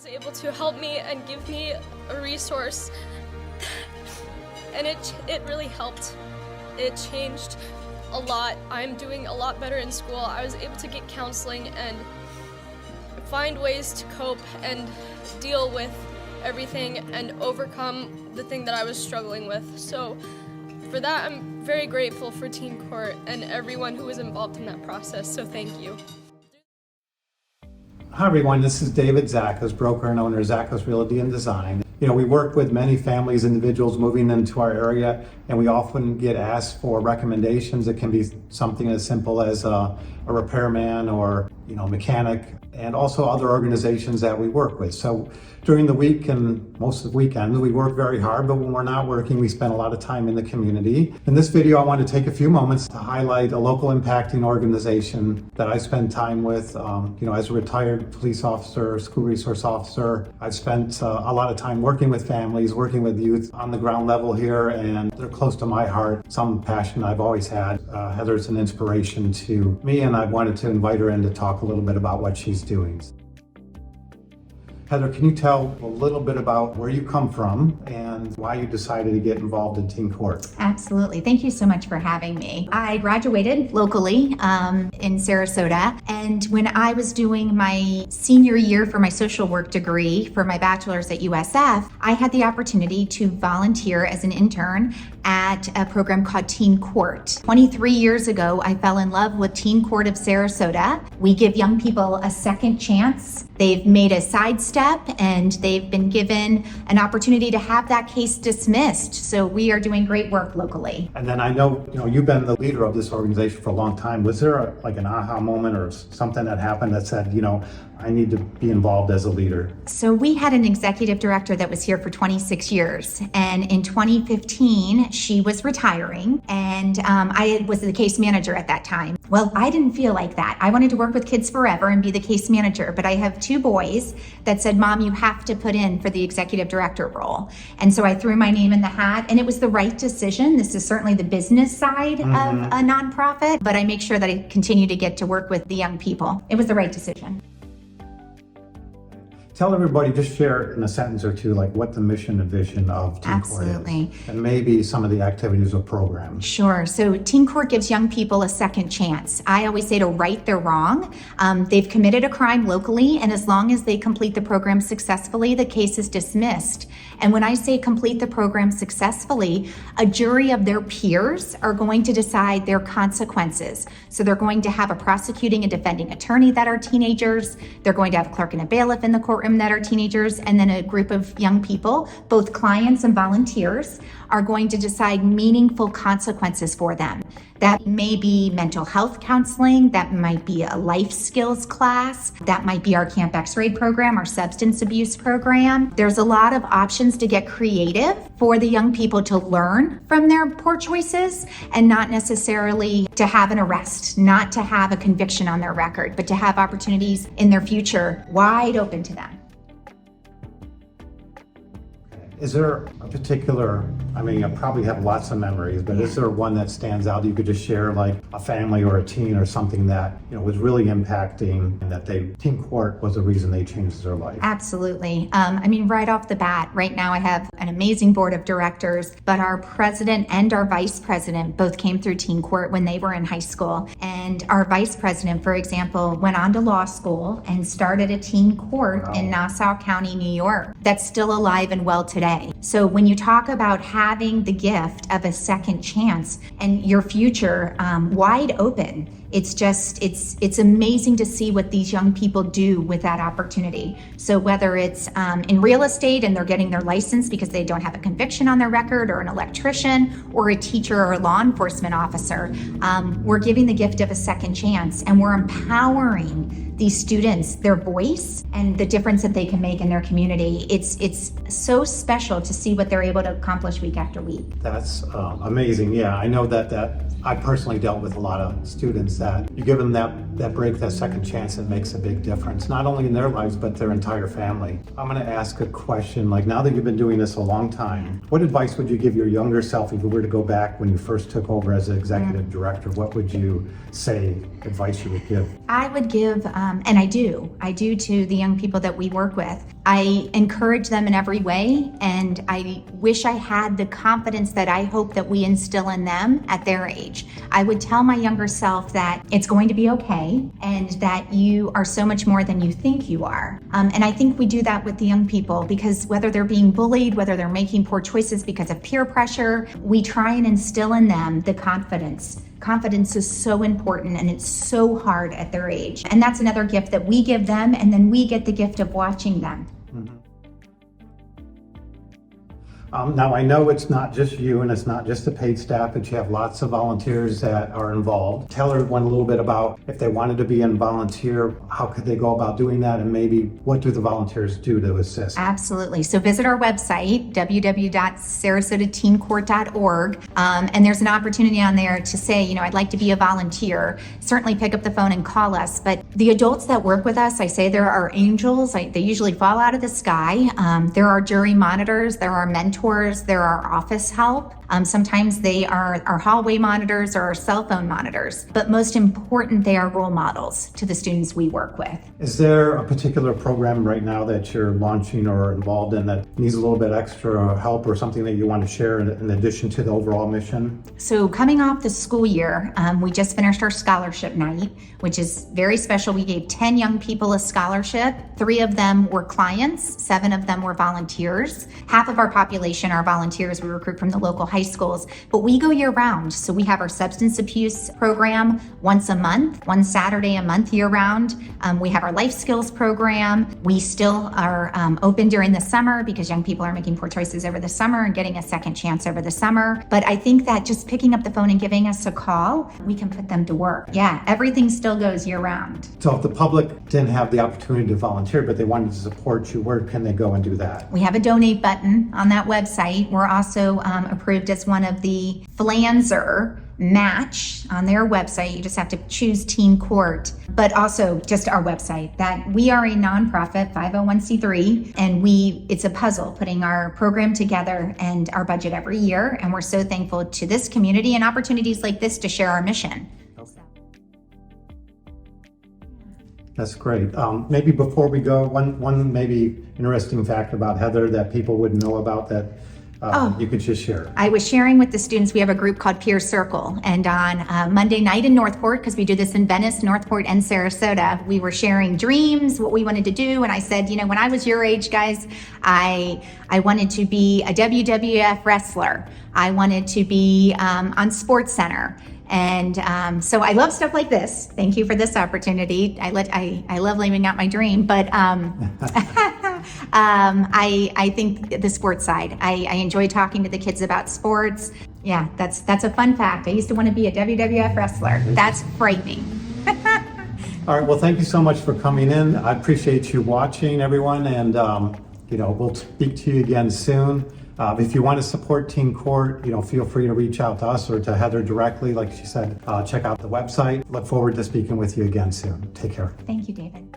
was able to help me and give me a resource, and it really helped. It changed a lot. I'm doing a lot better in school. I was able to get counseling and find ways to cope and deal with everything and overcome the thing that I was struggling with. So for that, I'm very grateful for Teen Court and everyone who was involved in that process, so thank you. Hi everyone, this is David Zakas, broker and owner of Zakas Realty and Design. We work with many families, individuals moving into our area, and we often get asked for recommendations. It can be something as simple as a repairman or mechanic, and also other organizations that we work with. So during the week and most of the weekends, we work very hard, but when we're not working, we spend a lot of time in the community. In this video, I want to take a few moments to highlight a local impacting organization that I spend time with. As a retired police officer, school resource officer, I've spent a lot of time working with families, working with youth on the ground level here, and they're close to my heart. Some passion I've always had. Heather's an inspiration to me, and I wanted to invite her in to talk a little bit about what she's doing. Heather, can you tell a little bit about where you come from and why you decided to get involved in Teen Court? Absolutely. Thank you so much for having me. I graduated locally in Sarasota, and when I was doing my senior year for my social work degree for my bachelor's at USF, I had the opportunity to volunteer as an intern at a program called Teen Court. 23 years ago, I fell in love with Teen Court of Sarasota. We give young people a second chance. They've made a sidestep and they've been given an opportunity to have that case dismissed. So we are doing great work locally. And then I know, you've been the leader of this organization for a long time. Was there an aha moment or something that happened that said, I need to be involved as a leader? So we had an executive director that was here for 26 years. And in 2015, she was retiring, and I was the case manager at that time. Well, I didn't feel like that. I wanted to work with kids forever and be the case manager, but I have two boys that said, Mom, you have to put in for the executive director role. And so I threw my name in the hat, and it was the right decision. This is certainly the business side of a nonprofit, but I make sure that I continue to get to work with the young people. It was the right decision. Tell everybody, just share in a sentence or two, what the mission and vision of Teen Court is. Absolutely. And maybe some of the activities or programs. Sure. So Teen Court gives young people a second chance. I always say to right their wrong. They've committed a crime locally, and as long as they complete the program successfully, the case is dismissed. And when I say complete the program successfully, a jury of their peers are going to decide their consequences. So they're going to have a prosecuting and defending attorney that are teenagers. They're going to have a clerk and a bailiff in the courtroom that are teenagers, and then a group of young people, both clients and volunteers, are going to decide meaningful consequences for them. That may be mental health counseling, that might be a life skills class, that might be our Camp X-Ray program, our substance abuse program. There's a lot of options to get creative for the young people to learn from their poor choices, and not necessarily to have an arrest, not to have a conviction on their record, but to have opportunities in their future wide open to them. Is there a particular, I probably have lots of memories, but is there one that stands out you could just share, like a family or a teen or something that was really impacting, and that Teen Court was the reason they changed their life? Absolutely. Right off the bat, right now I have an amazing board of directors, but our president and our vice president both came through Teen Court when they were in high school. And our vice president, for example, went on to law school and started a Teen Court in Nassau County, New York, that's still alive and well today. So when you talk about having the gift of a second chance and your future wide open, it's amazing to see what these young people do with that opportunity. So whether it's in real estate and they're getting their license because they don't have a conviction on their record, or an electrician, or a teacher or a law enforcement officer, we're giving the gift of a second chance, and we're empowering these students, their voice, and the difference that they can make in their community. It's so special to see what they're able to accomplish week after week. That's amazing. Yeah, I know that I personally dealt with a lot of students that you give them that break, that second chance, that makes a big difference, not only in their lives, but their entire family. I'm gonna ask a question, like now that you've been doing this a long time, what advice would you give your younger self if you were to go back when you first took over as an executive director? What would you say, advice you would give? I would give, and I do to the young people that we work with. I encourage them in every way, and I wish I had the confidence that I hope that we instill in them at their age. I would tell my younger self that it's going to be okay, and that you are so much more than you think you are. And I think we do that with the young people, because whether they're being bullied, whether they're making poor choices because of peer pressure, we try and instill in them the confidence. Confidence is so important, and it's so hard at their age. And that's another gift that we give them, and then we get the gift of watching them. Now, I know it's not just you and it's not just the paid staff, but you have lots of volunteers that are involved. Tell everyone a little bit about if they wanted to be in volunteer, how could they go about doing that, and maybe what do the volunteers do to assist? Absolutely. So visit our website, www.sarasota.teencourt.org, and there's an opportunity on there to say, I'd like to be a volunteer. Certainly pick up the phone and call us. But the adults that work with us, I say there are angels. They usually fall out of the sky. There are jury monitors. There are mentors. There are office help. Sometimes they are our hallway monitors or our cell phone monitors. But most important, they are role models to the students we work with. Is there a particular program right now that you're launching or involved in that needs a little bit extra help, or something that you want to share in addition to the overall mission? So coming off the school year, we just finished our scholarship night, which is very special. We gave 10 young people a scholarship. 3 of them were clients, 7 of them were volunteers. Half of our population are volunteers. We recruit from the local high schools, but we go year round. So we have our substance abuse program once a month, one Saturday a month year round. We have our life skills program. We still are open during the summer because young people are making poor choices over the summer and getting a second chance over the summer. But I think that just picking up the phone and giving us a call, we can put them to work. Yeah, everything still goes year round. So if the public didn't have the opportunity to volunteer, but they wanted to support you, where can they go and do that? We have a donate button on that website. We're also approved as one of the Flanzer match on their website. You just have to choose Teen Court, but also just our website. That we are a nonprofit 501c3, and it's a puzzle putting our program together and our budget every year. And we're so thankful to this community and opportunities like this to share our mission. That's great. Maybe before we go, one maybe interesting fact about Heather that people wouldn't know about that you could just share. I was sharing with the students, we have a group called Peer Circle, and on Monday night in Northport, because we do this in Venice, Northport, and Sarasota, we were sharing dreams, what we wanted to do, and I said, when I was your age, guys, I wanted to be a WWF wrestler. I wanted to be on Sports Center. And so I love stuff like this. Thank you for this opportunity. I love living out my dream, but I think the sports side. I enjoy talking to the kids about sports. Yeah, that's a fun fact. I used to want to be a WWF wrestler. That's frightening. All right. Well, thank you so much for coming in. I appreciate you watching, everyone, and we'll speak to you again soon. If you want to support Teen Court, feel free to reach out to us or to Heather directly. Like she said, check out the website. Look forward to speaking with you again soon. Take care. Thank you, David.